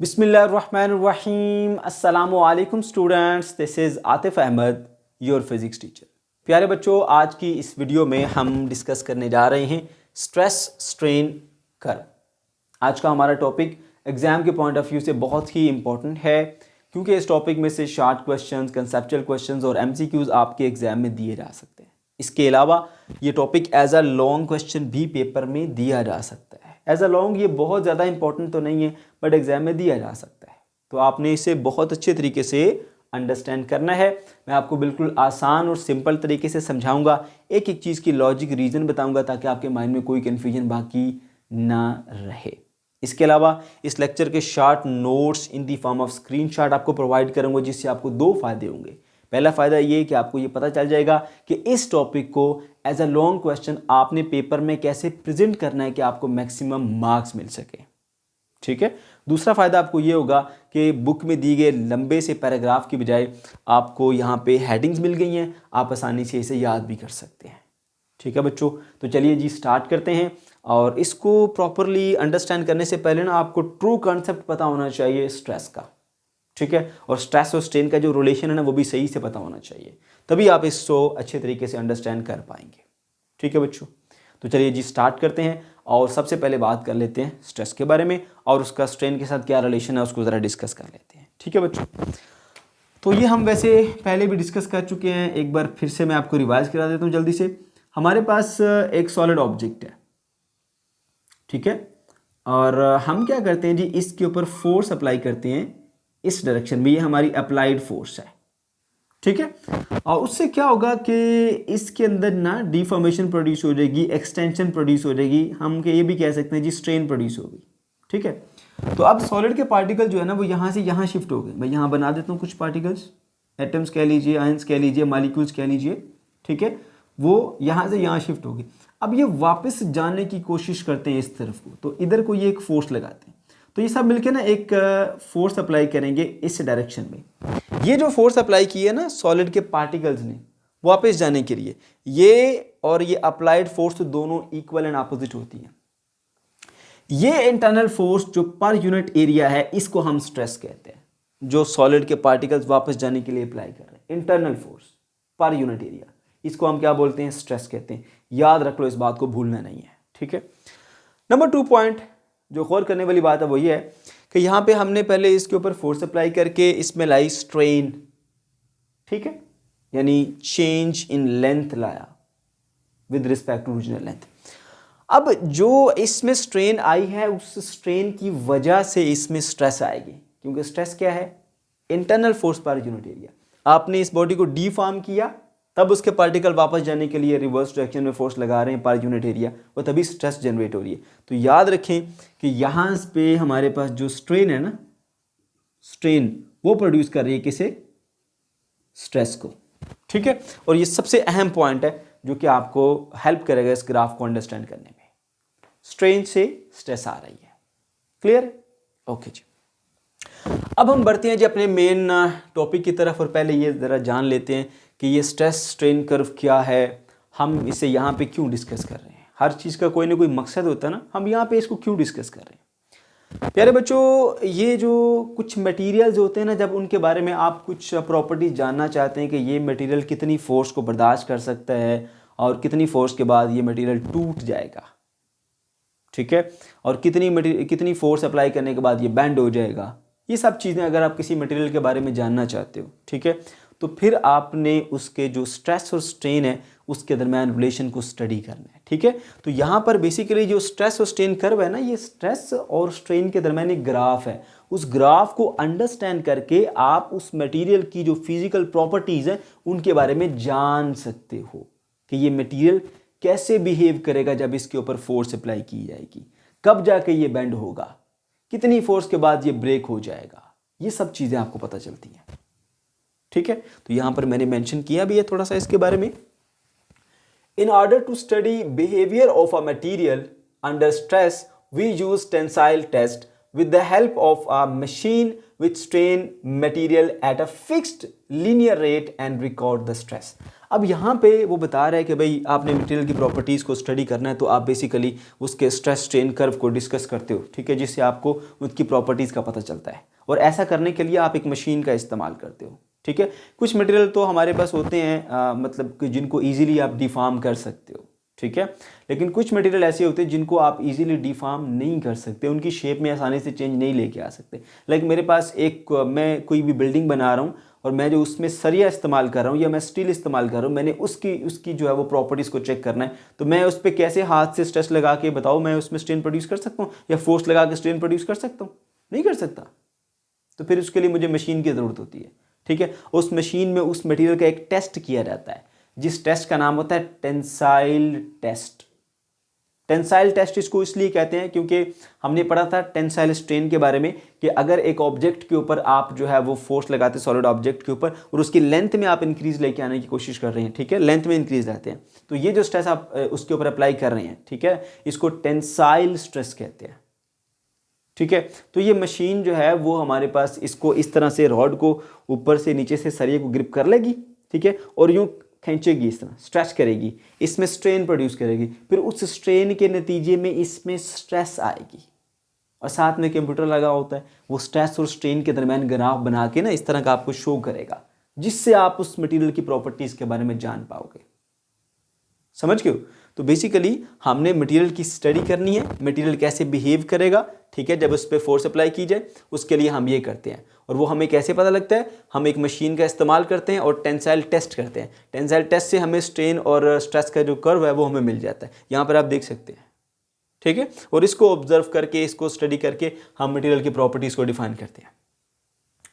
बिस्मिल्लाहिर्रहमानिर्रहीम अस्सलामुअलैकुम students, this is Atif Ahmad, your physics teacher. प्यारे बच्चों, आज की इस वीडियो में हम डिस्कस करने जा रहे हैं स्ट्रेस स्ट्रेन कर्व। आज का हमारा टॉपिक एग्ज़ाम के पॉइंट ऑफ व्यू से बहुत ही इम्पोर्टेंट है, क्योंकि इस टॉपिक में से शॉर्ट क्वेश्चंस, कंसेप्चुअल क्वेश्चंस और एमसीक्यूज़ आपके एग्ज़ाम में दिए जा सकते हैं। इसके अलावा ये topic as a long question भी पेपर में दिया जा सकता है। एज अ लॉन्ग ये बहुत ज़्यादा इंपॉर्टेंट तो नहीं है, बट एग्जाम में दिया जा सकता है, तो आपने इसे बहुत अच्छे तरीके से अंडरस्टैंड करना है। मैं आपको बिल्कुल आसान और सिंपल तरीके से समझाऊंगा, एक एक चीज़ की लॉजिक रीज़न बताऊंगा, ताकि आपके माइंड में कोई कन्फ्यूजन बाकी ना रहे। इसके अलावा इस लेक्चर के short notes in the form of screenshot आपको प्रोवाइड करूंगा, जिससे आपको दो फायदे होंगे। पहला फ़ायदा ये कि आपको ये पता चल जाएगा कि इस टॉपिक को एज अ लॉन्ग क्वेश्चन आपने पेपर में कैसे प्रेजेंट करना है कि आपको मैक्सिमम मार्क्स मिल सके। ठीक है। दूसरा फ़ायदा आपको ये होगा कि बुक में दी गए लंबे से पैराग्राफ की बजाय आपको यहाँ पे हेडिंग्स मिल गई हैं, आप आसानी से इसे याद भी कर सकते हैं। ठीक है बच्चों, तो चलिए जी स्टार्ट करते हैं। और इसको प्रॉपरली अंडरस्टैंड करने से पहले ना आपको ट्रू कॉन्सेप्ट पता होना चाहिए स्ट्रेस का। ठीक है, और स्ट्रेस और स्ट्रेन का जो रिलेशन है ना, वो भी सही से पता होना चाहिए, तभी आप इसको अच्छे तरीके से अंडरस्टैंड कर पाएंगे। ठीक है बच्चों, तो चलिए जी स्टार्ट करते हैं। और सबसे पहले बात कर लेते हैं स्ट्रेस के बारे में, और उसका स्ट्रेन के साथ क्या रिलेशन है उसको ज़रा डिस्कस कर लेते हैं। ठीक है बच्चों, तो ये हम वैसे पहले भी डिस्कस कर चुके हैं, एक बार फिर से मैं आपको रिवाइज करा देता हूँ जल्दी से। हमारे पास एक सॉलिड ऑब्जेक्ट है, ठीक है, और हम क्या करते हैं जी, इसके ऊपर फोर्स अप्लाई करते हैं इस डायरेक्शन में, ये हमारी अप्लाइड फोर्स है। ठीक है, और उससे क्या होगा कि इसके अंदर ना डिफॉर्मेशन प्रोड्यूस हो जाएगी, एक्सटेंशन प्रोड्यूस हो जाएगी, हम ये भी कह सकते हैं जी स्ट्रेन प्रोड्यूस होगी। ठीक है, तो अब सॉलिड के पार्टिकल जो है ना, वो यहाँ से यहाँ शिफ्ट हो गए। मैं यहाँ बना देता हूँ कुछ पार्टिकल्स, एटम्स कह लीजिए, आयंस कह लीजिए, मॉलिक्यूल्स कह लीजिए। ठीक है, वो यहाँ से यहाँ शिफ्ट हो गए। अब ये वापस जाने की कोशिश करते हैं इस तरफ को, तो इधर को ये एक फोर्स लगाते हैं, तो ये सब मिलके ना एक फोर्स अप्लाई करेंगे इस डायरेक्शन में। ये जो फोर्स अप्लाई की है ना सॉलिड के पार्टिकल्स ने वापस जाने के लिए, ये और ये अप्लाइड फोर्स तो दोनों इक्वल एंड अपोजिट होती है। ये इंटरनल फोर्स जो पर यूनिट एरिया है, इसको हम स्ट्रेस कहते हैं, जो सॉलिड के पार्टिकल्स वापस जाने के लिए अप्लाई कर रहे हैं, internal force per unit area, इसको हम क्या बोलते हैं, स्ट्रेस कहते हैं। याद रख लो, इस बात को भूलना नहीं है। ठीक है, नंबर 2 पॉइंट जो गौर करने वाली बात है वो ये है कि यहाँ पे हमने पहले इसके ऊपर फोर्स अप्लाई करके इसमें लाई स्ट्रेन। ठीक है, यानी चेंज इन लेंथ लाया with respect to original length. अब जो इसमें स्ट्रेन आई है, उस स्ट्रेन की वजह से इसमें स्ट्रेस आएगी, क्योंकि स्ट्रेस क्या है, internal force per unit area. आपने इस बॉडी को डीफॉर्म किया, तब उसके पार्टिकल वापस जाने के लिए रिवर्स डायरेक्शन में फोर्स लगा रहे हैं पर यूनिट एरिया, और तभी स्ट्रेस जनरेट हो रही है। तो याद रखें कि यहाँ पे हमारे पास जो स्ट्रेन है ना, स्ट्रेन वो प्रोड्यूस कर रही है किसे, स्ट्रेस को। ठीक है, और ये सबसे अहम पॉइंट है जो कि आपको हेल्प करेगा इस ग्राफ को अंडरस्टैंड करने में। स्ट्रेन से स्ट्रेस आ रही है, क्लियर? ओके जी, अब हम बढ़ते हैं जी अपने मेन टॉपिक की तरफ, और पहले ये ज़रा जान लेते हैं कि ये स्ट्रेस स्ट्रेन कर्व क्या है, हम इसे यहाँ पे क्यों डिस्कस कर रहे हैं। हर चीज़ का कोई ना कोई मकसद होता है ना, हम यहाँ पे इसको क्यों डिस्कस कर रहे हैं। प्यारे बच्चों, ये जो कुछ मटेरियल्स होते हैं ना, जब उनके बारे में आप कुछ प्रॉपर्टीज जानना चाहते हैं कि ये मटेरियल कितनी फोर्स को बर्दाश्त कर सकता है, और कितनी फोर्स के बाद ये मटेरियल टूट जाएगा, ठीक है, और कितनी फोर्स अप्लाई करने के बाद ये बेंड हो जाएगा, ये सब चीज़ें अगर आप किसी मटेरियल के बारे में जानना चाहते हो, ठीक है, तो फिर आपने उसके जो स्ट्रेस और स्ट्रेन है उसके दरम्यान रिलेशन को स्टडी करना है। ठीक है, तो यहाँ पर बेसिकली जो स्ट्रेस और स्ट्रेन कर्व है ना, ये स्ट्रेस और स्ट्रेन के दरम्यान एक ग्राफ है। उस ग्राफ को अंडरस्टैंड करके आप उस मटेरियल की जो फिजिकल प्रॉपर्टीज़ हैं उनके बारे में जान सकते हो कि ये मटेरियल कैसे बिहेव करेगा जब इसके ऊपर फोर्स अप्लाई की जाएगी, कब जाके ये बेंड होगा, कितनी फोर्स के बाद ये ब्रेक हो जाएगा, ये सब चीज़ें आपको पता चलती हैं। ठीक है, तो यहां पर मैंने मेंशन किया भी है थोड़ा सा इसके बारे में। In order to study behaviour of a material under stress we use tensile test with the help of a machine which strain material at a fixed linear rate and record the stress। अब यहाँ पे वो बता रहा है कि भाई आपने मटेरियल की प्रॉपर्टीज़ को स्टडी करना है तो आप बेसिकली उसके स्ट्रेस स्ट्रेन कर्व को डिस्कस करते हो, ठीक है, जिससे आपको उसकी प्रॉपर्टीज़ का पता चलता है। और ऐसा करने के लिए आप एक मशीन का इस्तेमाल करते हो, ठीक है। कुछ मटेरियल तो हमारे पास होते हैं मतलब कि जिनको ईजिली आप डिफॉर्म कर सकते हो, ठीक है, लेकिन कुछ मटेरियल ऐसे होते हैं जिनको आप इजीली डिफॉर्म नहीं कर सकते, उनकी शेप में आसानी से चेंज नहीं लेके आ सकते। लाइक मेरे पास मैं कोई भी बिल्डिंग बना रहा हूँ और मैं जो उसमें सरिया इस्तेमाल कर रहा हूँ या मैं स्टील इस्तेमाल कर रहा हूँ, मैंने उसकी जो है वो प्रॉपर्टीज़ को चेक करना है, तो मैं उस पर कैसे हाथ से स्ट्रेस लगा के बताओ मैं उसमें स्ट्रेन प्रोड्यूस कर सकता हूँ या फोर्स लगा के स्ट्रेन प्रोड्यूस कर सकता हूँ? नहीं कर सकता। तो फिर उसके लिए मुझे मशीन की ज़रूरत होती है, ठीक है। उस मशीन में उस मटेरियल का एक टेस्ट किया जाता है जिस टेस्ट का नाम होता है टेंसाइल टेस्ट। टेंसाइल टेस्ट इसको इसलिए कहते हैं क्योंकि हमने पढ़ा था टेंसाइल स्ट्रेन के बारे में कि अगर एक ऑब्जेक्ट के ऊपर आप जो है वो फोर्स लगाते हैं सॉलिड ऑब्जेक्ट के ऊपर और उसकी लेंथ में आप इंक्रीज लेके आने की कोशिश कर रहे हैं, ठीक है, लेंथ में इंक्रीज लाते हैं, तो ये जो स्ट्रेस आप उसके ऊपर अप्लाई कर रहे हैं, ठीक है, इसको टेंसाइल स्ट्रेस कहते हैं, ठीक है। तो ये मशीन जो है वो हमारे पास इसको इस तरह से रॉड को ऊपर से नीचे से सरिये को ग्रिप कर लेगी, ठीक है, और यूं खींचेगी, इस तरह स्ट्रेच करेगी, इसमें स्ट्रेन प्रोड्यूस करेगी, फिर उस स्ट्रेन के नतीजे में इसमें स्ट्रेस आएगी और साथ में कंप्यूटर लगा होता है, वो स्ट्रेस और स्ट्रेन के दरमियान ग्राफ बना के ना इस तरह का आपको शो करेगा, जिससे आप उस मटेरियल की प्रॉपर्टीज के बारे में जान पाओगे। समझ गए हो? तो बेसिकली हमने मटेरियल की स्टडी करनी है, मटेरियल कैसे बिहेव करेगा, ठीक है, जब उस पर फोर्स अप्लाई की जाए, उसके लिए हम ये करते हैं। और वो हमें कैसे पता लगता है? हम एक मशीन का इस्तेमाल करते हैं और टेंसाइल टेस्ट करते हैं। टेंसाइल टेस्ट से हमें स्ट्रेन और स्ट्रेस का जो कर्व है वो हमें मिल जाता है, यहाँ पर आप देख सकते हैं, ठीक है। और इसको ऑब्जर्व करके, इसको स्टडी करके हम मटेरियल की प्रॉपर्टीज़ को डिफाइन करते हैं,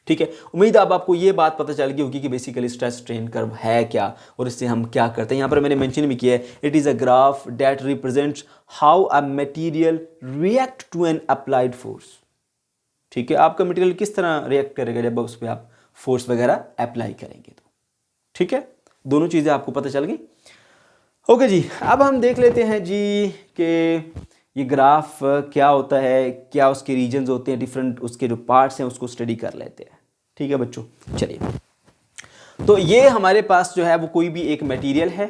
ठीक है। उम्मीद अब आपको ये बात पता चल गई होगी कि बेसिकली स्ट्रेस स्ट्रेन कर्व है क्या और इससे हम क्या करते हैं। यहाँ पर मैंने मेंशन भी किया है, it is a graph that represents how a material react to an applied force, ठीक है। आपका मटेरियल किस तरह रिएक्ट करेगा जब उस पर आप फोर्स वगैरह अप्लाई करेंगे, तो ठीक है, दोनों चीज़ें आपको पता चल गई। ओके जी, अब हम देख लेते हैं जी कि ये ग्राफ क्या होता है, क्या उसके रीजन्स होते हैं, डिफरेंट उसके जो पार्ट्स हैं उसको स्टडी कर लेते हैं, ठीक है बच्चों। चलिए, तो ये हमारे पास जो है वो कोई भी एक मटेरियल है,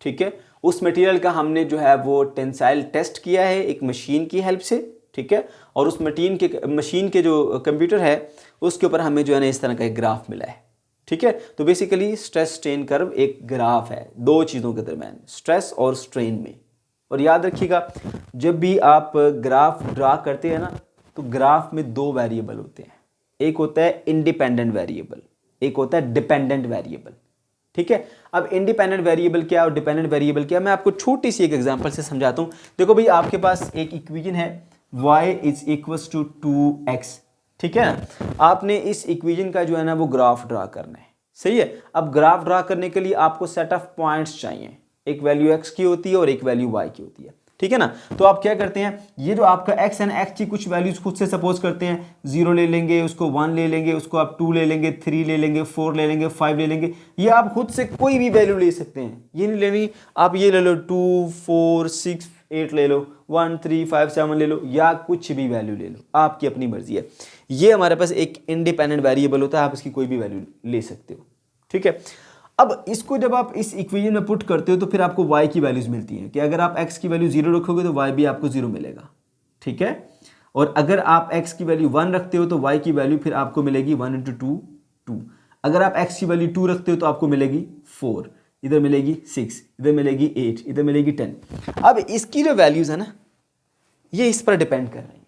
ठीक है, उस मटेरियल का हमने जो है वो टेंसाइल टेस्ट किया है एक मशीन की हेल्प से, ठीक है, और उस मशीन के जो कंप्यूटर है उसके ऊपर हमें जो है ना इस तरह का एक ग्राफ मिला है, ठीक है। तो बेसिकली स्ट्रेस स्ट्रेन कर्व एक ग्राफ है दो चीज़ों के दरमियान, स्ट्रेस और स्ट्रेन में। और याद रखिएगा, जब भी आप ग्राफ ड्रा करते हैं ना तो ग्राफ में दो वेरिएबल होते हैं, एक होता है इंडिपेंडेंट वेरिएबल, एक होता है डिपेंडेंट वेरिएबल, ठीक है। अब इंडिपेंडेंट वेरिएबल क्या और डिपेंडेंट वेरिएबल क्या, मैं आपको छोटी सी एक एग्जांपल से समझाता हूँ। देखो भाई, आपके पास एक इक्वेशन है y = 2x, ठीक है ना। आपने इस इक्वेशन का जो है ना वो ग्राफ ड्रा करना है, सही है। अब ग्राफ ड्रा करने के लिए आपको सेट ऑफ पॉइंट्स चाहिए, एक वैल्यू x की होती है और एक वैल्यू y की होती है, ठीक है ना। तो आप क्या करते हैं, ये जो आपका x है ना, x की कुछ वैल्यूज खुद से सपोज करते हैं, 0 ले लेंगे, उसको 1 ले लेंगे, उसको आप 2 ले लेंगे, 3 ले लेंगे, 4 ले लेंगे, 5 ले लेंगे। ये आप खुद से कोई भी वैल्यू ले सकते हैं, ये नहीं लेनी आप ये ले लो 2, 4, 6, 8 ले लो, 1, 3, 5, 7 ले लो, या कुछ भी वैल्यू ले लो, आपकी अपनी मर्जी है। ये हमारे पास एक इंडिपेंडेंट वेरिएबल होता है, आप इसकी कोई भी वैल्यू ले सकते हो, ठीक है। अब इसको जब आप इस इक्वेशन में पुट करते हो तो फिर आपको y की वैल्यूज मिलती हैं कि अगर आप x की वैल्यू 0 रखोगे तो y भी आपको 0 मिलेगा, ठीक है। और अगर आप x की वैल्यू 1 रखते हो तो y की वैल्यू फिर आपको मिलेगी 1 × 2 2। अगर आप x की वैल्यू 2 रखते हो तो आपको मिलेगी 4, इधर मिलेगी 6, इधर मिलेगी 8, इधर मिलेगी 10। अब इसकी जो वैल्यूज है ना ये इस पर डिपेंड कर रही है।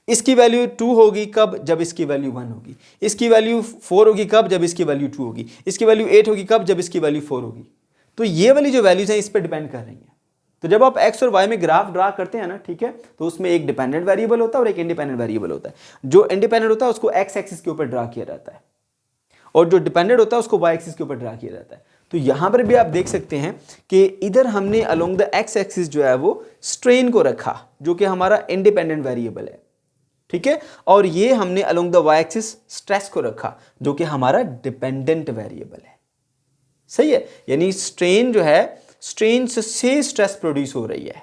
इसकी वैल्यू 2 होगी कब, जब इसकी वैल्यू 1 होगी। इसकी वैल्यू 4 होगी कब, जब इसकी वैल्यू 2 होगी। इसकी वैल्यू 8 होगी कब, जब इसकी वैल्यू 4 होगी। तो ये वाली जो वैल्यूज हैं इस पर डिपेंड कर रही हैं। तो जब आप x और y में ग्राफ ड्रा करते हैं ना, ठीक है, तो उसमें एक डिपेंडेंट वेरिएबल होता है और एक इंडिपेंडेंट वेरिएबल होता है। जो इंडिपेंडेंट होता है उसको x एक्सिस के ऊपर ड्रा किया जाता है और जो डिपेंडेंट होता है उसको y एक्सिस के ऊपर ड्रा किया जाता है। तो यहां पर भी आप देख सकते हैं कि इधर हमने अलोंग द x एक्सिस जो है वो स्ट्रेन को रखा, जो कि हमारा इंडिपेंडेंट वेरिएबल है, ठीक है, और ये हमने along the y axis stress को रखा, जो कि हमारा डिपेंडेंट वेरिएबल है, सही है। यानी स्ट्रेन जो है, स्ट्रेन से स्ट्रेस प्रोड्यूस हो रही है।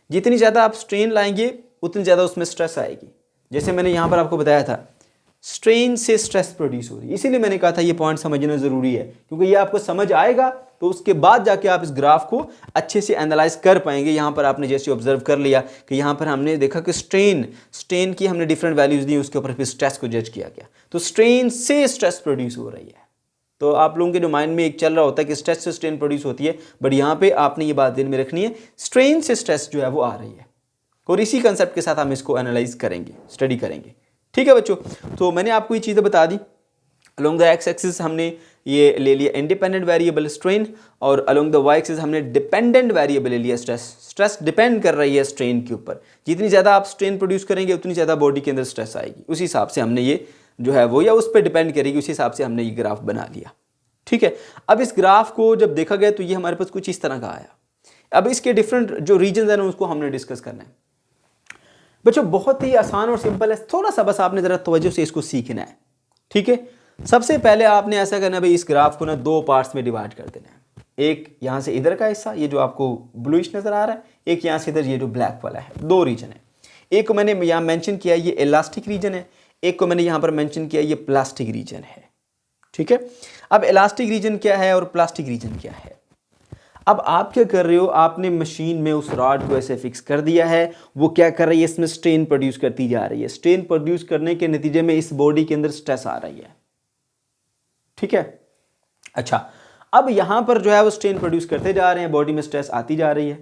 जितनी ज़्यादा आप स्ट्रेन लाएंगे उतनी ज़्यादा उसमें स्ट्रेस आएगी। जैसे मैंने यहाँ पर आपको बताया था स्ट्रेन से स्ट्रेस प्रोड्यूस हो रही है, इसीलिए मैंने कहा था ये पॉइंट समझना ज़रूरी है, क्योंकि ये आपको समझ आएगा तो उसके बाद जाके आप इस ग्राफ को अच्छे से एनालाइज कर पाएंगे। यहाँ पर आपने जैसे ऑब्जर्व कर लिया कि यहाँ पर हमने देखा कि स्ट्रेन की हमने डिफरेंट वैल्यूज़ दी, उसके ऊपर फिर स्ट्रेस को जज किया गया, तो स्ट्रेन से स्ट्रेस प्रोड्यूस हो रही है। तो आप लोगों के जो माइंड में एक चल रहा होता है कि स्ट्रेस से स्ट्रेन प्रोड्यूस होती है, बट यहाँ पे आपने ये बात दिन में रखनी है, स्ट्रेन से स्ट्रेस जो है वो आ रही है, और इसी कंसेप्ट के साथ हम इसको एनालाइज करेंगे, स्टडी करेंगे। ठीक है बच्चों, तो मैंने आपको ये चीज़ें बता दी। अलोंग द एक्स एक्सिस हमने ये ले लिया इंडिपेंडेंट वेरिएबल स्ट्रेन, और अलोंग द वाई एक्सिस हमने डिपेंडेंट वेरिएबल ले लिया स्ट्रेस। स्ट्रेस डिपेंड कर रही है स्ट्रेन के ऊपर, जितनी ज़्यादा आप स्ट्रेन प्रोड्यूस करेंगे उतनी ज़्यादा बॉडी के अंदर स्ट्रेस आएगी, उसी हिसाब से हमने ये जो है वो, या उस पर डिपेंड करेगी, उसी हिसाब से हमने ये ग्राफ बना लिया। ठीक है, अब इस ग्राफ को जब देखा गया तो ये हमारे पास कुछ इस तरह का आया। अब इसके डिफरेंट जो रीजन है ना उसको हमने डिस्कस करना है। बच्चों बहुत ही आसान और सिंपल है, थोड़ा सा बस आपने जरा तवज्जो से इसको सीखना है। ठीक है, सबसे पहले आपने ऐसा करना है भाई, इस ग्राफ को ना दो पार्ट्स में डिवाइड कर देना है। एक यहाँ से इधर का हिस्सा, ये जो आपको ब्लूइश नजर आ रहा है, एक यहाँ से इधर ये जो ब्लैक वाला है। दो रीजन है, एक को मैंने यहाँ मेंशन किया ये इलास्टिक रीजन है, एक को मैंने यहाँ पर मेंशन किया ये प्लास्टिक रीजन है। ठीक है, अब इलास्टिक रीजन क्या है और प्लास्टिक रीजन क्या है। अब आप क्या कर रहे हो, आपने मशीन में उस रॉड को ऐसे फिक्स कर दिया है, वो क्या कर रही है, इसमें स्ट्रेन प्रोड्यूस करती जा रही है। स्ट्रेन प्रोड्यूस करने के नतीजे में इस बॉडी के अंदर स्ट्रेस आ रही है। ठीक है, अच्छा अब यहां पर जो है वो स्ट्रेन प्रोड्यूस करते जा रहे हैं, बॉडी में स्ट्रेस आती जा रही है।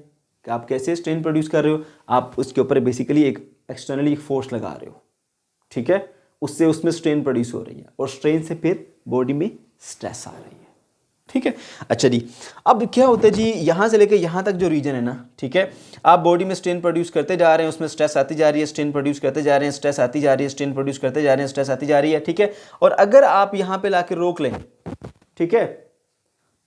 कि आप कैसे स्ट्रेन प्रोड्यूस कर रहे हो, आप उसके ऊपर बेसिकली एक एक्सटर्नली एक फोर्स लगा रहे हो। ठीक है, उससे उसमें स्ट्रेन प्रोड्यूस हो रही है, और स्ट्रेन से फिर बॉडी में स्ट्रेस आ रही है। ठीक है, अच्छा जी, अब क्या होता है जी, यहां से लेकर यहां तक जो रीजन है ना, ठीक है, आप बॉडी में स्ट्रेन प्रोड्यूस करते जा रहे हैं, उसमें स्ट्रेस आती जा रही है, स्ट्रेन प्रोड्यूस करते जा रहे हैं, स्ट्रेस आती जा रही है, स्ट्रेन प्रोड्यूस करते जा रहे हैं, स्ट्रेस आती जा रही है। ठीक है, और अगर आप यहां पे लाके रोक लें, ठीक है,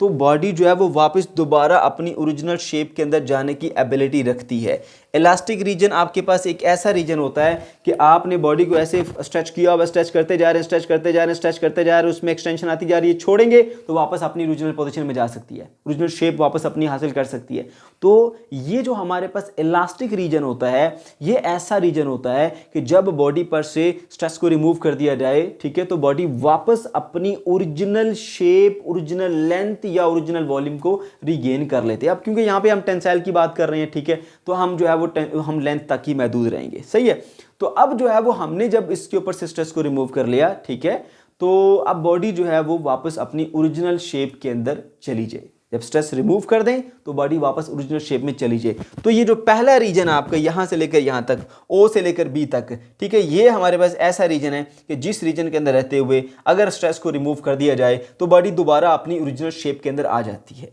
तो बॉडी जो है वो वापस दोबारा अपनी ओरिजिनल शेप के अंदर जाने की एबिलिटी रखती है। इलास्टिक रीजन आपके पास एक ऐसा रीजन होता है कि आपने बॉडी को ऐसे स्ट्रेच किया हुआ, स्ट्रेच करते जा रहे हैं, स्ट्रेच करते जा रहे हैं, स्ट्रेच करते जा रहे हैं, उसमें एक्सटेंशन आती जा रही है, छोड़ेंगे तो वापस अपनी ओरिजिनल पोजीशन में जा सकती है, ओरिजिनल शेप वापस अपनी हासिल कर सकती है। तो ये जो हमारे पास इलास्टिक रीजन होता है, ये ऐसा रीजन होता है कि जब बॉडी पर से स्ट्रेस को रिमूव कर दिया जाए, ठीक है, तो बॉडी वापस अपनी ओरिजिनल शेप, ओरिजिनल लेंथ या ओरिजिनल वॉल्यूम को रिगेन कर लेते हैं। अब क्योंकि यहाँ पे हम टेंसाइल की बात कर रहे हैं, ठीक है, तो हम जो है वो हम लेंथ तक ही महदूद रहेंगे। सही है, तो अब जो है वो हमने जब इसके ऊपर से स्ट्रेस को रिमूव कर लिया, ठीक है, तो अब बॉडी जो है वो वापस अपनी ओरिजिनल शेप के अंदर चली जाए। जब स्ट्रेस रिमूव कर दें तो बॉडी वापस ओरिजिनल शेप में चली जाए। तो ये जो पहला रीजन आपका यहां से लेकर यहां तक, ओ से लेकर बी तक, ठीक है, ये हमारे पास ऐसा रीजन है कि जिस रीजन के अंदर रहते हुए अगर स्ट्रेस को रिमूव कर दिया जाए तो बॉडी दोबारा अपनी ओरिजिनल शेप के अंदर आ जाती है।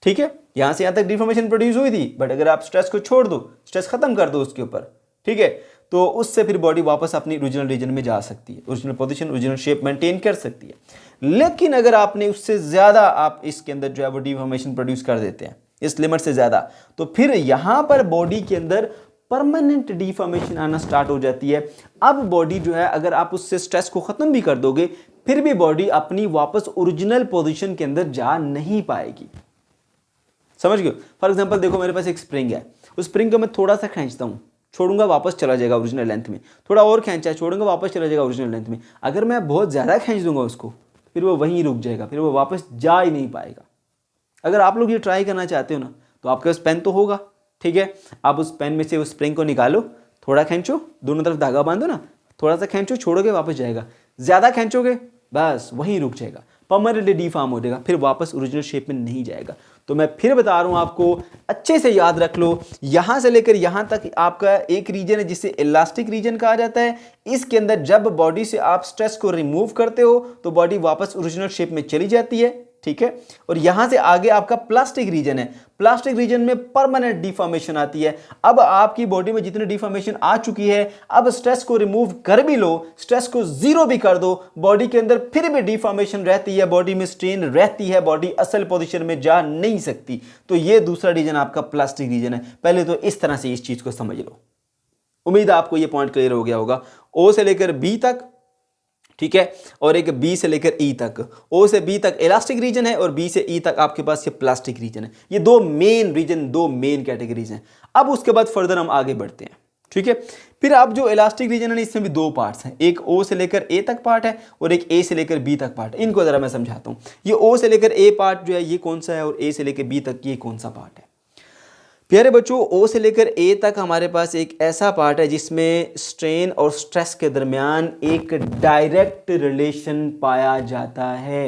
ठीक है, यहां से यहां तक डिफॉर्मेशन प्रोड्यूस हुई थी, बट अगर आप स्ट्रेस को छोड़ दो, स्ट्रेस खत्म कर दो उसके ऊपर, ठीक है, तो उससे फिर बॉडी वापस अपनी ओरिजिनल रीजन में जा सकती है, original position, original shape maintain कर सकती है। लेकिन अगर आपने उससे ज्यादा आप इसके अंदर जो है वो डिफॉर्मेशन प्रोड्यूस कर देते हैं, इस लिमिट से ज्यादा, तो फिर यहां पर बॉडी के अंदर परमानेंट डिफॉर्मेशन आना स्टार्ट हो जाती है। अब बॉडी जो है, अगर आप उससे स्ट्रेस को खत्म भी कर दोगे, फिर भी बॉडी अपनी वापस ओरिजिनल पोजीशन के अंदर जा नहीं पाएगी। समझ गए? फॉर एग्जांपल देखो, मेरे पास एक स्प्रिंग है, उस स्प्रिंग को मैं थोड़ा सा खींचता हूं, छोड़ूंगा वापस चला जाएगा ओरिजिनल लेंथ में, थोड़ा और खींचा है, छोड़ूंगा वापस चला जाएगा ओरिजिनल लेंथ में। अगर मैं बहुत ज़्यादा खींच दूंगा उसको, फिर वो वहीं रुक जाएगा, फिर वो वापस जा ही नहीं पाएगा। अगर आप लोग ये ट्राई करना चाहते हो ना, तो आपके पास पेन तो होगा, ठीक है, आप उस पेन में से उस स्प्रिंग को निकालो, थोड़ा खींचो, दोनों तरफ धागा बांधो ना, थोड़ा सा खींचो, छोड़ोगे वापस जाएगा, ज़्यादा खींचोगे बस वहीं रुक जाएगा, परमानेंटली डिफॉर्म हो जाएगा, फिर वापस ओरिजिनल शेप में नहीं जाएगा। तो मैं फिर बता रहा हूं आपको, अच्छे से याद रख लो, यहां से लेकर यहां तक आपका एक रीजन है जिसे इलास्टिक रीजन कहा जाता है। इसके अंदर जब बॉडी से आप स्ट्रेस को रिमूव करते हो तो बॉडी वापस ओरिजिनल शेप में चली जाती है, ठीक है। और यहां से आगे आपका प्लास्टिक रीजन है, प्लास्टिक रीजन में परमानेंट डिफॉर्मेशन आती है। अब आपकी बॉडी में जितनी डिफॉर्मेशन आ चुकी है, अब स्ट्रेस को रिमूव कर भी लो, स्ट्रेस को जीरो भी कर दो, बॉडी के अंदर फिर भी डिफॉर्मेशन रहती है, बॉडी में स्ट्रेन रहती है, बॉडी असल पोजीशन में जा नहीं सकती। तो ये दूसरा रीजन आपका प्लास्टिक रीजन है। पहले तो इस तरह से इस चीज को समझ लो। उम्मीद है आपको ये पॉइंट क्लियर हो गया होगा। ओ से लेकर बी तक, ठीक है, और एक बी से लेकर ई तक, ओ से बी तक इलास्टिक रीजन है और बी से ई तक आपके पास ये प्लास्टिक रीजन है। ये दो मेन रीजन, दो मेन कैटेगरीज हैं। अब उसके बाद फर्दर हम आगे बढ़ते हैं, ठीक है। फिर आप जो इलास्टिक रीजन है ना, इसमें भी दो पार्ट्स हैं, एक ओ से लेकर ए तक पार्ट है और एक ए से लेकर बी तक पार्ट है। इनको ज़रा मैं समझाता हूँ। ये ओ से लेकर ए पार्ट जो है ये कौन सा है और ए से लेकर बी तक ये कौन सा पार्ट है। प्यारे बच्चों, ओ से लेकर ए तक हमारे पास एक ऐसा पार्ट है जिसमें स्ट्रेन और स्ट्रेस के दरमियान एक डायरेक्ट रिलेशन पाया जाता है।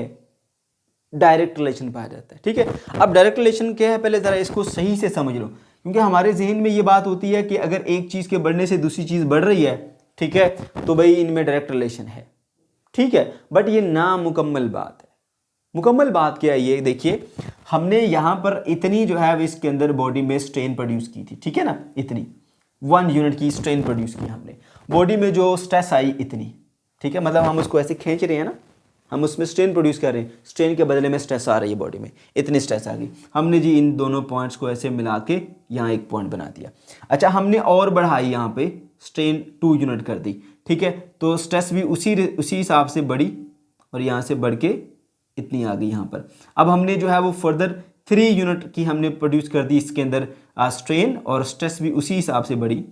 डायरेक्ट रिलेशन पाया जाता है, ठीक है। अब डायरेक्ट रिलेशन क्या है, पहले ज़रा इसको सही से समझ लो, क्योंकि हमारे जहन में ये बात होती है कि अगर एक चीज़ के बढ़ने से दूसरी चीज़ बढ़ रही है, ठीक है, तो भाई इनमें डायरेक्ट रिलेशन है, ठीक है। बट ये नामुकम्मल बात है। मुकम्मल बात क्या है, ये देखिए, हमने यहाँ पर इतनी जो है इसके अंदर बॉडी में स्ट्रेन प्रोड्यूस की थी, ठीक है ना, इतनी 1 यूनिट की स्ट्रेन प्रोड्यूस की हमने, बॉडी में जो स्ट्रेस आई इतनी, ठीक है, मतलब हम उसको ऐसे खींच रहे हैं ना, हम उसमें स्ट्रेन प्रोड्यूस कर रहे हैं, स्ट्रेन के बदले में स्ट्रेस आ रही है बॉडी में, इतनी स्ट्रेस आ गई। हमने जी इन दोनों पॉइंट्स को ऐसे मिला के यहाँ एक पॉइंट बना दिया। अच्छा, हमने और बढ़ाई, यहाँ पे स्ट्रेन 2 यूनिट कर दी, ठीक है, तो स्ट्रेस भी उसी हिसाब से बढ़ी और यहाँ से बढ़ के इतनी आ गई यहाँ पर। अब हमने जो है वो फर्दर 3 यूनिट की हमने प्रोड्यूस कर दी इसके अंदर स्ट्रेन, और स्ट्रेस भी उसी हिसाब से बढ़ी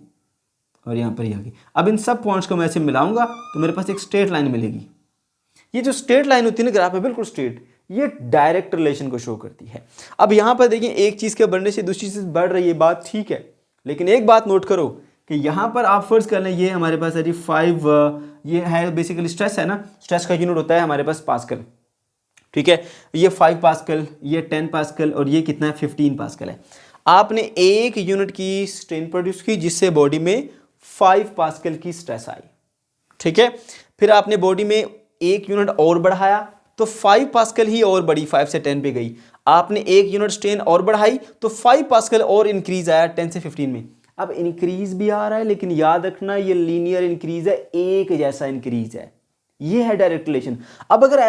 और यहाँ पर ही आ गई। अब इन सब पॉइंट्स को मैं ऐसे मिलाऊंगा तो मेरे पास एक स्ट्रेट लाइन मिलेगी। ये जो स्ट्रेट लाइन होती है ना ग्राफ में बिल्कुल स्ट्रेट, ये डायरेक्ट रिलेशन को शो करती है। अब यहाँ पर देखिए, एक चीज़ के बढ़ने से दूसरी चीज़ बढ़ रही है, बात ठीक है, लेकिन एक बात नोट करो कि यहाँ पर आप फर्ज कर लें, ये हमारे पास है जी 5, ये है बेसिकली स्ट्रेस है ना, स्ट्रेस का यूनिट होता है हमारे पास पास्कल, ठीक है। ये 5 पास्कल, ये 10 पास्कल और ये कितना है 15 पास्कल है। आपने 1 यूनिट की स्ट्रेन प्रोड्यूस की जिससे बॉडी में 5 पास्कल की स्ट्रेस आई, ठीक है। फिर आपने बॉडी में 1 यूनिट और बढ़ाया तो 5 पास्कल ही और बढ़ी, 5 से 10 पे गई। आपने 1 यूनिट स्ट्रेन और बढ़ाई तो 5 पास्कल और इंक्रीज आया 10 से 15 में। अब इंक्रीज भी आ रहा है, लेकिन याद रखना ये लीनियर इंक्रीज है, एक जैसा इंक्रीज है, ये है डायरेक्ट रिलेशन। अब अगर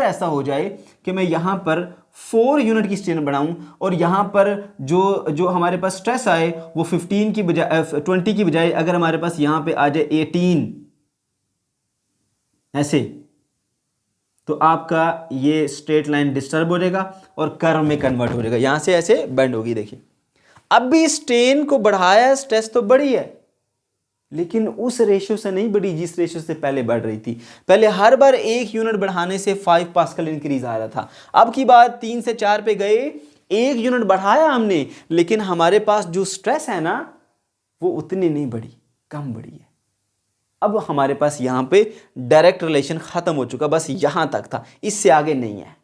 ऐसा हो जाए कि मैं यहाँ पर 4 यूनिट की स्ट्रेन बढ़ाऊं और यहाँ पर जो हमारे पास स्ट्रेस आए वो 15 की बजाय 20 की बजाय अगर हमारे पास यहाँ पे आ जाए 18 ऐसे, तो आपका ये स्ट्रेट लाइन डिस्टर्ब हो जाएगा और कर्व में कन्वर्ट हो जाएगा, यहां से ऐसे बेंड होगी। देखिए, अब भी स्ट्रेन को बढ़ाया, स्ट्रेस तो बढ़ी है, लेकिन उस रेशियो से नहीं बढ़ी जिस रेशियो से पहले बढ़ रही थी। पहले हर बार 1 यूनिट बढ़ाने से 5 पास्कल इंक्रीज आ रहा था। अब की बात 3 से 4 पे गए, 1 यूनिट बढ़ाया हमने, लेकिन हमारे पास जो स्ट्रेस है ना वो उतनी नहीं बढ़ी, कम बढ़ी है। अब हमारे पास यहां पे डायरेक्ट रिलेशन खत्म हो चुका, बस यहां तक था, इससे आगे नहीं है।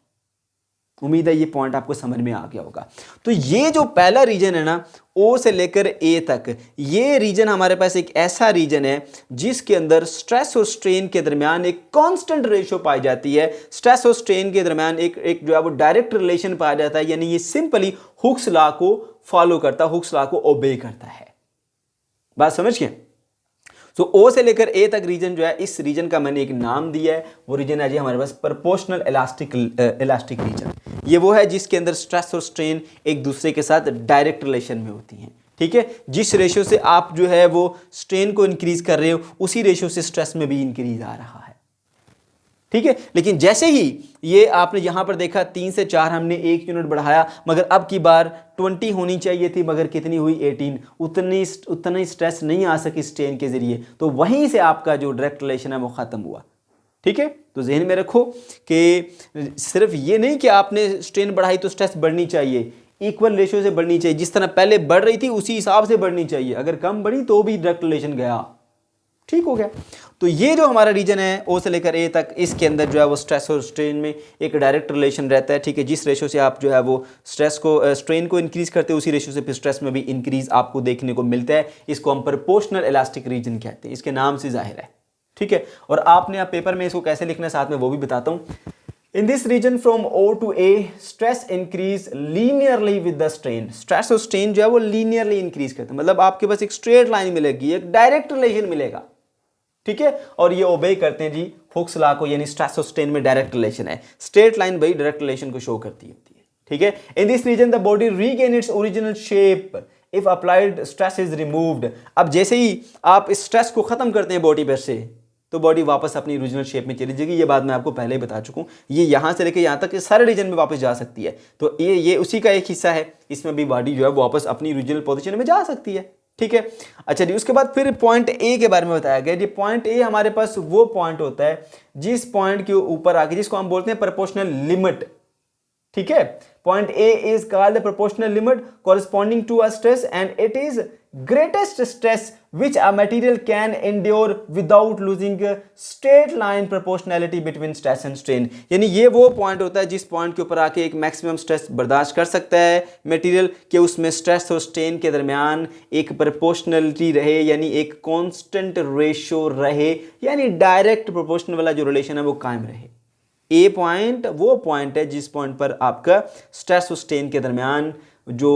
उम्मीद है ये पॉइंट आपको समझ में आ गया होगा। तो ये जो पहला रीजन है ना, ओ से लेकर ए तक, ये रीजन हमारे पास एक ऐसा रीजन है जिसके अंदर स्ट्रेस और स्ट्रेन के दरमियान एक कांस्टेंट रेशियो पाई जाती है। स्ट्रेस और स्ट्रेन के दरमियान एक जो है वो डायरेक्ट रिलेशन पाया जाता है, यानी ये सिंपली हुक्स लॉ को फॉलो करता, हुक्स लॉ को ओबे करता है। बात समझ गए? तो ओ से लेकर ए तक रीजन जो है, इस रीजन का मैंने एक नाम दिया है, वो रीजन है जी हमारे पास प्रोपोर्शनल इलास्टिक रीजन। ये वो है जिसके अंदर स्ट्रेस और स्ट्रेन एक दूसरे के साथ डायरेक्ट रिलेशन में होती हैं, ठीक है। जिस रेशियो से आप जो है वो स्ट्रेन को इंक्रीज कर रहे हो, उसी रेशियो से स्ट्रेस में भी इंक्रीज आ रहा है, ठीक है। लेकिन जैसे ही ये आपने यहां पर देखा 3 से 4 हमने 1 यूनिट बढ़ाया, मगर अब की बार 20 होनी चाहिए थी, मगर कितनी हुई 18, उतनी स्ट्रेस नहीं आ सकी स्ट्रेन के जरिए, तो वहीं से आपका जो डायरेक्ट रिलेशन है वो खत्म हुआ, ठीक है। तो जहन में रखो कि सिर्फ ये नहीं कि आपने स्ट्रेन बढ़ाई तो स्ट्रेस बढ़नी चाहिए, इक्वल रेशियो से बढ़नी चाहिए, जिस तरह पहले बढ़ रही थी उसी हिसाब से बढ़नी चाहिए। अगर कम बढ़ी तो भी डायरेक्ट रिलेशन गया, ठीक हो गया। तो ये जो हमारा रीजन है ओ से लेकर ए तक, इसके अंदर जो है वो स्ट्रेस और स्ट्रेन में एक डायरेक्ट रिलेशन रहता है, ठीक है। जिस रेशियो से आप जो है वो स्ट्रेन को इंक्रीज करते हैं, उसी रेशियो से फिर स्ट्रेस में भी इंक्रीज आपको देखने को मिलता है। इसको हम प्रोपोर्शनल इलास्टिक रीजन कहते हैं, इसके नाम से जाहिर है, ठीक है। और आपने आप पेपर में इसको कैसे लिखना है साथ में वो भी बताता हूँ। In this region from O to A, stress increase linearly with the strain. Stress और स्ट्रेन जो है वो लीनियरली इंक्रीज करते हैं, मतलब आपके पास एक स्ट्रेट लाइन मिलेगी, एक डायरेक्ट रिलेशन मिलेगा, ठीक है। और ये ओबे करते हैं जी हुक्स लॉ को, यानी स्ट्रेस और स्ट्रेन में डायरेक्ट रिलेशन है। स्ट्रेट लाइन भाई डायरेक्ट रिलेशन को शो करती होती है, ठीक है। In this region the body regain its original shape if applied stress is removed. अब जैसे ही आप इस स्ट्रेस को खत्म करते हैं बॉडी पर से, तो बॉडी वापस अपनी ओरिजिनल शेप में चली जाएगी। ये बात मैं आपको पहले ही बता चुका हूँ, ये यहाँ से लेकर यहाँ तक सारे रीजन में वापस जा सकती है। तो ये उसी का एक हिस्सा है, इसमें भी बॉडी जो है वापस अपनी ओरिजिनल पोजीशन में जा सकती है, ठीक है। अच्छा जी, उसके बाद फिर पॉइंट ए के बारे में बताया गया जी। पॉइंट ए हमारे पास वो पॉइंट होता है जिस पॉइंट के ऊपर आके, जिसको हम बोलते हैं प्रोपोर्शनल लिमिट, ठीक है। Point A is called the proportional limit corresponding to a stress and it is greatest stress which a material can endure without losing straight line proportionality between stress and strain. यानी ये वो point होता है जिस point के ऊपर आके एक मैक्सिमम स्ट्रेस बर्दाश्त कर सकता है मटेरियल, कि उसमें स्ट्रेस और स्ट्रेन के दरमियान एक प्रोपोर्शनलिटी रहे, यानी एक कांस्टेंट रेशियो रहे, यानी डायरेक्ट प्रोपोर्शनल वाला जो रिलेशन है वो कायम रहे। ए पॉइंट वो पॉइंट है जिस पॉइंट पर आपका स्ट्रेस और स्ट्रेन के दरमियान जो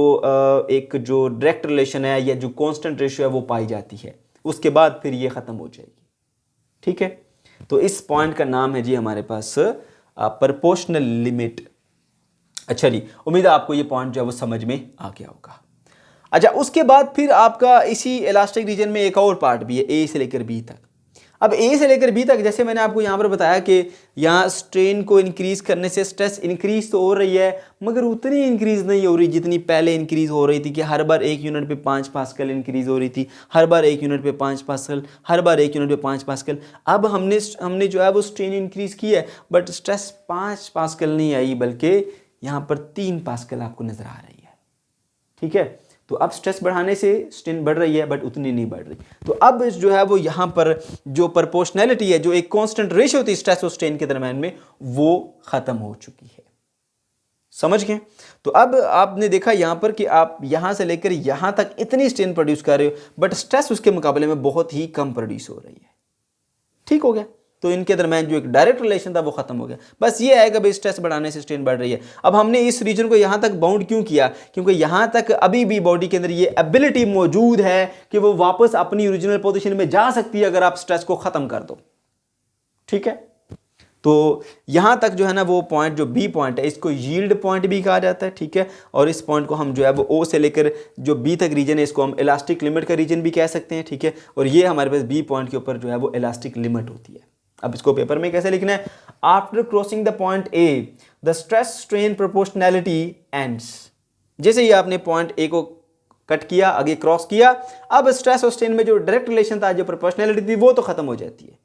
एक जो डायरेक्ट रिलेशन है या जो कांस्टेंट रेशियो है वो पाई जाती है, उसके बाद फिर ये ख़त्म हो जाएगी, ठीक है। तो इस पॉइंट का नाम है जी हमारे पास प्रोपोर्शनल लिमिट। अच्छा जी, उम्मीद है आपको ये पॉइंट जो है वो समझ में आ गया होगा। अच्छा, उसके बाद फिर आपका इसी इलास्टिक रीजन में एक और पार्ट भी है, ए से लेकर बी तक। अब ए से लेकर बी तक, जैसे मैंने आपको यहाँ पर बताया कि यहाँ स्ट्रेन को इंक्रीज करने से स्ट्रेस इंक्रीज तो हो रही है, मगर उतनी इंक्रीज नहीं हो रही जितनी पहले इंक्रीज हो रही थी, कि हर बार 1 यूनिट पे 5 पास्कल इंक्रीज हो रही थी, हर बार 1 यूनिट पे 5 पास्कल, हर बार 1 यूनिट पे 5 पास्कल। अब हमने जो है वो स्ट्रेन इंक्रीज की है, बट स्ट्रेस 5 पास्कल नहीं आई, बल्कि यहाँ पर 3 पास्कल आपको नजर आ रही है, ठीक है। तो अब स्ट्रेस बढ़ाने से स्ट्रेन बढ़ रही है, बट उतनी नहीं बढ़ रही। तो अब जो है वो यहाँ पर जो प्रोपोर्शनैलिटी है, जो एक कांस्टेंट रेशियो थी स्ट्रेस और स्ट्रेन के दरम्यान में, वो खत्म हो चुकी है। समझ गए? तो अब आपने देखा यहाँ पर कि आप यहाँ से लेकर यहाँ तक इतनी स्ट्रेन प्रोड्यूस कर रहे हो, बट स्ट्रेस उसके मुकाबले में बहुत ही कम प्रोड्यूस हो रही है। ठीक हो गया? तो इनके दरम्यान जो एक डायरेक्ट रिलेशन था वो खत्म हो गया। बस ये है कि भाई स्ट्रेस बढ़ाने से स्ट्रेन बढ़ रही है। अब हमने इस रीजन को यहाँ तक बाउंड क्यों किया? क्योंकि यहाँ तक अभी भी बॉडी के अंदर ये एबिलिटी मौजूद है कि वो वापस अपनी ओरिजिनल पोजीशन में जा सकती है अगर आप स्ट्रेस को खत्म कर दो। ठीक है, तो यहाँ तक जो है ना वो पॉइंट, जो बी पॉइंट है, इसको यील्ड पॉइंट भी कहा जाता है। ठीक है, और इस पॉइंट को हम जो है वो ओ से लेकर जो बी तक रीजन है, इसको हम इलास्टिक लिमिट का रीजन भी कह सकते हैं। ठीक है, और ये हमारे पास बी पॉइंट के ऊपर जो है वो इलास्टिक लिमिट होती है। अब इसको पेपर में कैसे लिखना है? After crossing the point A the stress strain proportionality ends. जैसे ही आपने पॉइंट ए को कट किया, आगे क्रॉस किया, अब स्ट्रेस और स्ट्रेन में जो डायरेक्ट रिलेशन था, जो प्रोपोर्शनैलिटी थी, वो तो खत्म हो जाती है।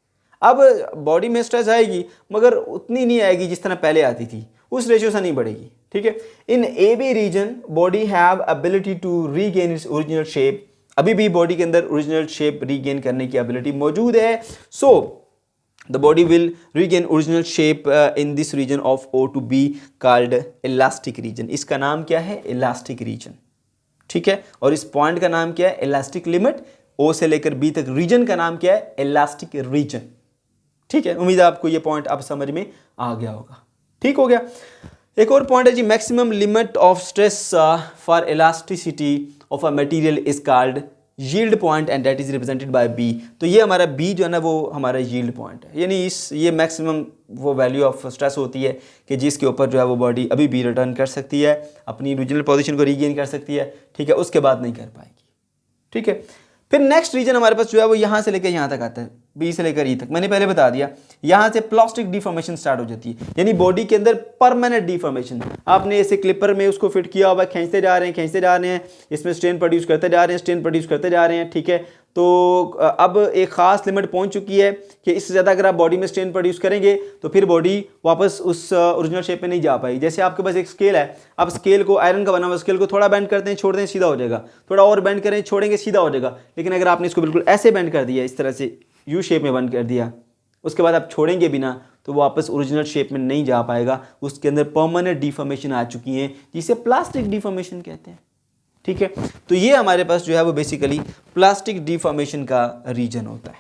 अब बॉडी में स्ट्रेस आएगी, मगर उतनी नहीं आएगी जिस तरह पहले आती थी, उस रेशियो से नहीं बढ़ेगी। ठीक है, in A B region body have ability to regain its original shape. अभी भी बॉडी के अंदर ओरिजिनल शेप रीगेन करने की एबिलिटी मौजूद है। सो the body will regain original shape in this region of O to B called elastic region। इसका नाम क्या है? elastic region। ठीक है, और इस पॉइंट का नाम क्या है? elastic limit। O से लेकर B तक रीजन का नाम क्या है? elastic region। ठीक है, उम्मीद है आपको ये पॉइंट अब समझ में आ गया होगा। ठीक हो गया। एक और पॉइंट है जी, maximum limit of stress for elasticity of a material is called yield point and that is represented by B. तो ये हमारा बी जो है ना वो हमारा यील्ड पॉइंट है, यानी ये मैक्सिमम वो वैल्यू ऑफ स्ट्रेस होती है कि जिसके ऊपर जो है वो बॉडी अभी भी रिटर्न कर सकती है, अपनी ओरिजिनल पोजीशन को रीगेन कर सकती है। ठीक है, उसके बाद नहीं कर पाएगी। ठीक है, फिर नेक्स्ट रीजन हमारे पास जो है वो यहाँ से लेकर यहाँ तक आता है, बी से लेकर ई तक। मैंने पहले बता दिया, यहाँ से प्लास्टिक डिफॉर्मेशन स्टार्ट हो जाती है, यानी बॉडी के अंदर परमानेंट डिफॉर्मेशन। आपने ऐसे क्लिपर में उसको फिट किया हुआ, खींचते जा रहे हैं, इसमें स्ट्रेन प्रोड्यूस करते जा रहे हैं। ठीक है, तो अब एक ख़ास लिमिट पहुंच चुकी है कि इससे ज़्यादा अगर आप बॉडी में स्ट्रेन प्रोड्यूस करेंगे तो फिर बॉडी वापस उस ओरिजिनल शेप में नहीं जा पाएगी। जैसे आपके पास एक स्केल है, आप स्केल को, आयरन का बना हुआ स्केल को थोड़ा बेंड करते हैं, छोड़ दें, सीधा हो जाएगा, थोड़ा और बेंड करें, छोड़ेंगे, सीधा हो जाएगा। लेकिन अगर आपने इसको बिल्कुल ऐसे बेंड कर दिया, इस तरह से यू शेप में बंद कर दिया, उसके बाद आप छोड़ेंगे बिना, तो वापस ओरिजिनल शेप में नहीं जा पाएगा। उसके अंदर परमानेंट डिफॉर्मेशन आ चुकी है, जिसे प्लास्टिक डिफॉर्मेशन कहते हैं। ठीक है, तो ये हमारे पास जो है वो बेसिकली प्लास्टिक डिफॉर्मेशन का रीजन होता है।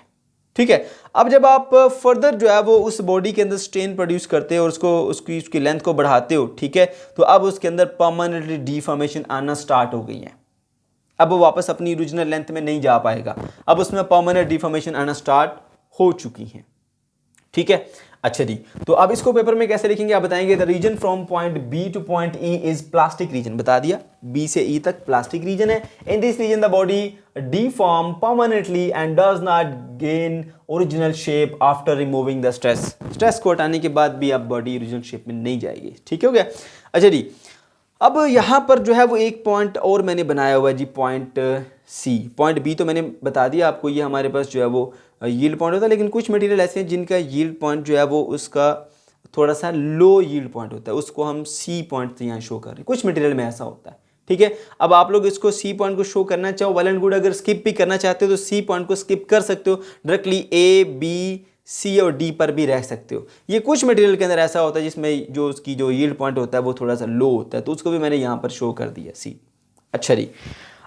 ठीक है, अब जब आप फर्दर जो है वो उस बॉडी के अंदर स्ट्रेन प्रोड्यूस करते हो और उसकी लेंथ को बढ़ाते हो, ठीक है, तो अब उसके अंदर परमानेंटली डिफॉर्मेशन आना स्टार्ट हो गई है। अब वो वापस अपनी ओरिजिनल लेंथ में नहीं जा पाएगा, अब उसमें परमानेंट डिफॉर्मेशन आना स्टार्ट हो चुकी है। ठीक है, अच्छा जी, तो अब इसको पेपर में कैसे लिखेंगे आप बताएंगे? The region from point B to point E is plastic region. बता दिया, बी से ई तक प्लास्टिक रीजन है। In this region the body deform permanently and does not gain original shape after removing the stress. Stress को हटाने के बाद भी अब बॉडी ओरिजिनल शेप में नहीं जाएगी। ठीक हो गया? अच्छा जी, अब यहाँ पर जो है वो एक पॉइंट और मैंने बनाया हुआ है जी, पॉइंट सी। पॉइंट बी तो मैंने बता दिया आपको, ये हमारे पास जो है वो यील्ड पॉइंट होता है, लेकिन कुछ मटेरियल ऐसे हैं जिनका यील्ड पॉइंट जो है वो उसका थोड़ा सा लो यील्ड पॉइंट होता है, उसको हम सी पॉइंट यहाँ शो कर रहे हैं। कुछ मटेरियल में ऐसा होता है, ठीक है। अब आप लोग इसको सी पॉइंट को शो करना चाहो, वेल एंड गुड। अगर स्किप भी करना चाहते हो तो सी पॉइंट को स्किप कर सकते हो, डायरेक्टली ए बी सी और डी पर भी रह सकते हो। ये कुछ मटेरियल के अंदर ऐसा होता है जिसमें जो उसकी जो यील्ड पॉइंट होता है वो थोड़ा सा लो होता है, तो उसको भी मैंने यहाँ पर शो कर दिया सी। अच्छा जी,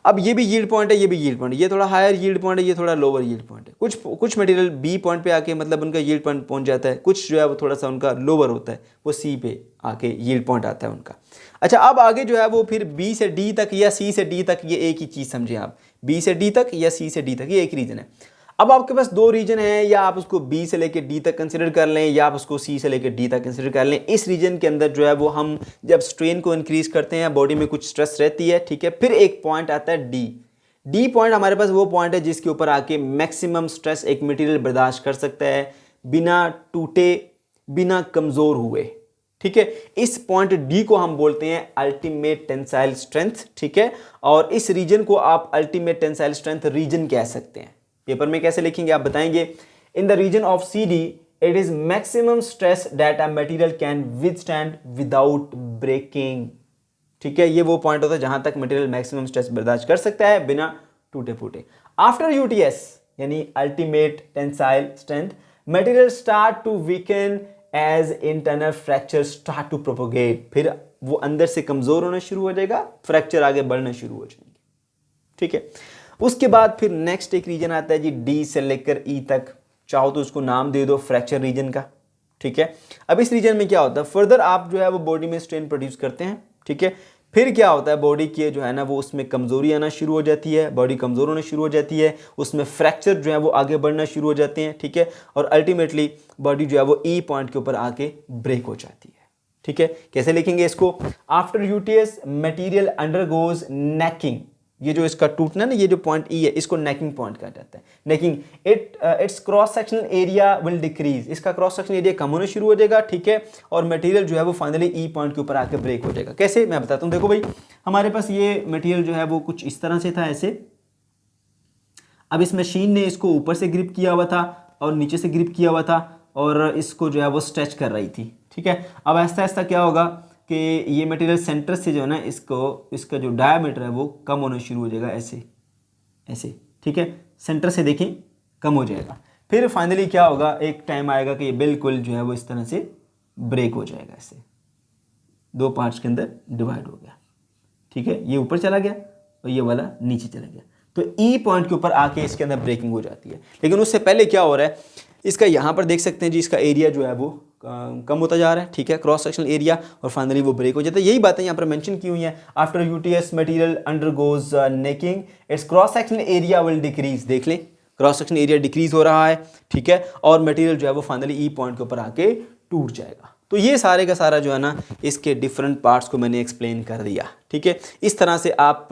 अब ये भी यील्ड पॉइंट है, ये भी यील्ड पॉइंट, ये थोड़ा हायर यील्ड पॉइंट है, ये थोड़ा लोअर यील्ड पॉइंट है। कुछ मटेरियल बी पॉइंट पे आके मतलब उनका यील्ड पॉइंट पहुंच जाता है, कुछ जो है वो थोड़ा सा उनका लोअर होता है, वो सी पे आके यील्ड पॉइंट आता है उनका। अच्छा, अब आगे जो है वो फिर बी से डी तक या सी से डी तक, ये एक ही चीज़ समझें आप, बी से डी तक या सी से डी तक, ये एक रीजन है। अब आपके पास दो रीजन है, या आप उसको बी से लेकर डी तक कंसिडर कर लें, या आप उसको सी से लेकर डी तक कंसिडर कर लें। इस रीजन के अंदर जो है वो हम जब स्ट्रेन को इंक्रीज करते हैं, बॉडी में कुछ स्ट्रेस रहती है, ठीक है। फिर एक पॉइंट आता है डी। डी पॉइंट हमारे पास वो पॉइंट है जिसके ऊपर आके मैक्सिमम स्ट्रेस एक मटेरियल बर्दाश्त कर सकता है, बिना टूटे, बिना कमजोर हुए, ठीक है। इस पॉइंट डी को हम बोलते हैं अल्टीमेट टेंसाइल स्ट्रेंथ, ठीक है। और इस रीजन को आप अल्टीमेट टेंसाइल स्ट्रेंथ रीजन कह सकते हैं। पेपर में कैसे लिखेंगे आप बताएंगे, in the region of C D it is maximum stress that a material can withstand without breaking, ठीक है। ये वो पॉइंट होता है जहां तक मटेरियल मैक्सिमम स्ट्रेस बर्दाश्त कर सकता है बिना टूटे फूटे। आफ्टर यूटीएस यानी ultimate tensile strength, material start to weaken as internal fracture start to propagate. फिर वो अंदर से कमजोर होना शुरू हो जाएगा, फ्रैक्चर आगे बढ़ना शुरू हो जाएंगे, ठीक है। उसके बाद फिर नेक्स्ट एक रीजन आता है जी, डी से लेकर ई तक, चाहो तो उसको नाम दे दो फ्रैक्चर रीजन का, ठीक है। अब इस रीजन में क्या होता है, फर्दर आप जो है वो बॉडी में स्ट्रेन प्रोड्यूस करते हैं, ठीक है। फिर क्या होता है, बॉडी की जो है ना वो उसमें कमजोरी आना शुरू हो जाती है, बॉडी कमजोर होना शुरू हो जाती है, उसमें फ्रैक्चर जो है वो आगे बढ़ना शुरू हो जाते हैं, ठीक है। और अल्टीमेटली बॉडी जो है वो ई पॉइंट के ऊपर आके ब्रेक हो जाती है, ठीक है। कैसे लिखेंगे इसको, after UTS material undergoes necking. ये जो इसका टूटना ना, ये जो पॉइंट ई है, इसको नेकिंग पॉइंट कहा जाता है। Necking, it's cross sectional area will decrease, इसका क्रॉस सेक्शनल एरिया कम होना शुरू हो जाएगा, ठीक है। और मटेरियल जो है वो फाइनली ई पॉइंट के ऊपर आकर ब्रेक हो जाएगा। कैसे, मैं बताता हूँ। देखो भाई, हमारे पास ये मटेरियल जो है वो कुछ इस तरह से था, ऐसे। अब इस मशीन ने इसको ऊपर से ग्रिप किया हुआ था और नीचे से ग्रिप किया हुआ था, और इसको जो है वो स्ट्रेच कर रही थी, ठीक है। अब ऐसा ऐसा क्या होगा कि ये मटेरियल सेंटर से जो है ना, इसका जो डायमीटर है वो कम होना शुरू हो जाएगा, ऐसे ऐसे, ठीक है। सेंटर से देखें कम हो जाएगा। फिर फाइनली क्या होगा, एक टाइम आएगा कि ये बिल्कुल जो है वो इस तरह से ब्रेक हो जाएगा, ऐसे दो पार्ट्स के अंदर डिवाइड हो गया, ठीक है। ये ऊपर चला गया और ये वाला नीचे चला गया, तो ई पॉइंट के ऊपर आके इसके अंदर ब्रेकिंग हो जाती है। लेकिन उससे पहले क्या हो रहा है, इसका यहाँ पर देख सकते हैं जी, इसका एरिया जो है वो कम होता जा रहा है, ठीक है, क्रॉस सेक्शनल एरिया, और फाइनली वो ब्रेक हो जाता है। यही बातें यहाँ पर मेंशन की हुई हैं। After UTS material undergoes necking, it's cross sectional area will decrease. देख लें, क्रॉस सेक्शनल एरिया डिक्रीज हो रहा है, ठीक है। और मटेरियल जो है वो फाइनली ई पॉइंट के ऊपर आके टूट जाएगा। तो ये सारे का सारा जो है ना, इसके डिफरेंट पार्ट्स को मैंने एक्सप्लेन कर दिया, ठीक है। इस तरह से आप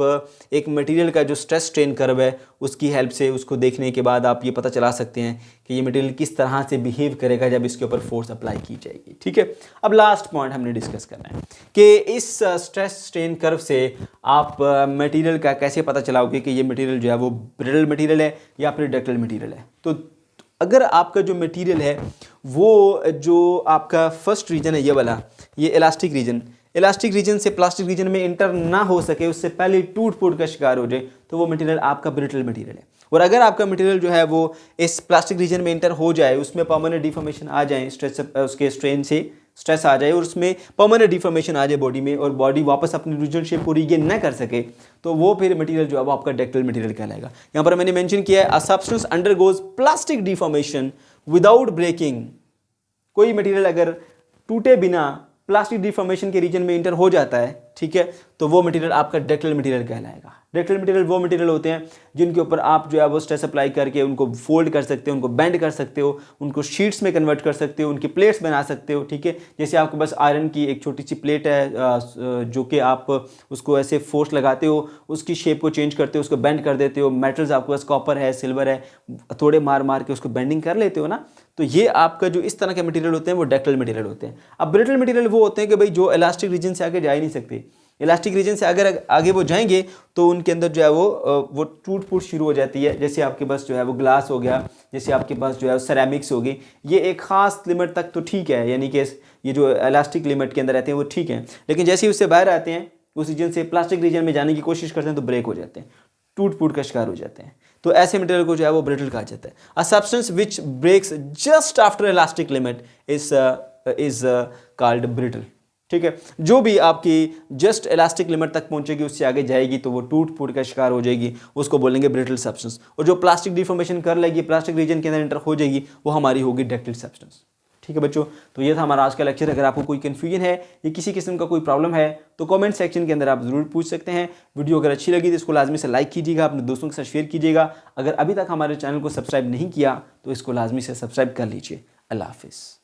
एक मटेरियल का जो स्ट्रेस स्ट्रेन कर्व है उसकी हेल्प से उसको देखने के बाद आप ये पता चला सकते हैं कि ये मटेरियल किस तरह से बिहेव करेगा जब इसके ऊपर फोर्स अप्लाई की जाएगी, ठीक है। अब लास्ट पॉइंट हमने डिस्कस करना है कि इस स्ट्रेस स्ट्रेन कर्व से आप मटेरियल का कैसे पता चलाओगे कि ये मटेरियल जो है वो ब्रिटल मटेरियल है या फिर डक्टाइल मटेरियल है। तो अगर आपका जो मटेरियल है वो जो आपका फर्स्ट रीजन है, ये वाला, ये इलास्टिक रीजन से प्लास्टिक रीजन में इंटर ना हो सके, उससे पहले टूट फूट का शिकार हो जाए, तो वो मटेरियल आपका ब्रिटल मटेरियल है। और अगर आपका मटेरियल जो है वो इस प्लास्टिक रीजन में इंटर हो जाए, उसमें परमानेंट डिफॉर्मेशन आ जाए, उसके स्ट्रेन से स्ट्रेस आ जाए और उसमें परमानेंट डिफॉर्मेशन आ जाए बॉडी में, और बॉडी वापस अपनी ओरिजिनल शेप को रीगेन न कर सके, तो वो फिर मटेरियल जो है वो आपका डक्टाइल मटेरियल कहलाएगा। यहाँ पर मैंने मेंशन किया है, a substance undergoes plastic deformation without breaking. कोई मटेरियल अगर टूटे बिना प्लास्टिक डिफॉर्मेशन के रीजन में इंटर हो जाता है, ठीक है, तो वो मटेरियल आपका डक्टाइल मटेरियल कहलाएगा। डक्टाइल मटेरियल वो मटेरियल होते हैं जिनके ऊपर आप जो है वो स्ट्रेस अप्लाई करके उनको फोल्ड कर सकते हो, उनको बेंड कर सकते हो, उनको शीट्स में कन्वर्ट कर सकते हो, उनकी प्लेट्स बना सकते हो, ठीक है। जैसे आपके पास आयरन की एक छोटी सी प्लेट है जो कि आप उसको ऐसे फोर्स लगाते हो, उसकी शेप को चेंज करते हो, उसको बेंड कर देते हो। मेटल्स आपके पास कॉपर है, सिल्वर है, थोड़े मार मार के उसको बेंडिंग कर लेते हो ना, तो ये आपका जो इस तरह के मटेरियल होते हैं वो डक्टाइल मटेरियल होते हैं। अब ब्रिटल मटेरियल वो होते हैं कि भाई जो इलास्टिक रीजन से आगे जा ही नहीं सकते। इलास्टिक रीजन से अगर आगे वो जाएंगे तो उनके अंदर जो है वो टूट फूट शुरू हो जाती है। जैसे आपके पास जो है वो ग्लास हो गया, जैसे आपके पास जो है सेरेमिक्स होगी, ये एक ख़ास लिमिट तक तो ठीक है, यानी कि ये जो इलास्टिक लिमिट के अंदर रहते हैं वो ठीक है, लेकिन जैसे ही उससे बाहर आते हैं, उस रीजन से प्लास्टिक रीजन में जाने की कोशिश करते हैं तो ब्रेक हो जाते हैं, टूट फूट का शिकार हो जाते हैं। तो ऐसे मटेरियल को जो है वो ब्रिटल कहा जाता है। A substance which breaks just after elastic limit is called brittle. ठीक है, जो भी आपकी जस्ट इलास्टिक लिमिट तक पहुंचेगी, उससे आगे जाएगी तो वो टूट फूट का शिकार हो जाएगी, उसको बोलेंगे ब्रिटल सब्सटेंस। और जो प्लास्टिक डिफॉर्मेशन कर लेगी, प्लास्टिक रीजन के अंदर एंटर हो जाएगी, वो हमारी होगी डक्टाइल सब्सटेंस। ठीक है बच्चों, तो ये था हमारा आज का लेक्चर। अगर आपको कोई कन्फ्यूजन है या किसी किस्म का कोई प्रॉब्लम है तो कमेंट सेक्शन के अंदर आप जरूर पूछ सकते हैं। वीडियो अगर अच्छी लगी तो इसको लाजमी से लाइक कीजिएगा, अपने दोस्तों के साथ शेयर कीजिएगा। अगर अभी तक हमारे चैनल को सब्सक्राइब नहीं किया तो इसको लाजमी से सब्सक्राइब कर लीजिए। अल्लाह हाफिज़।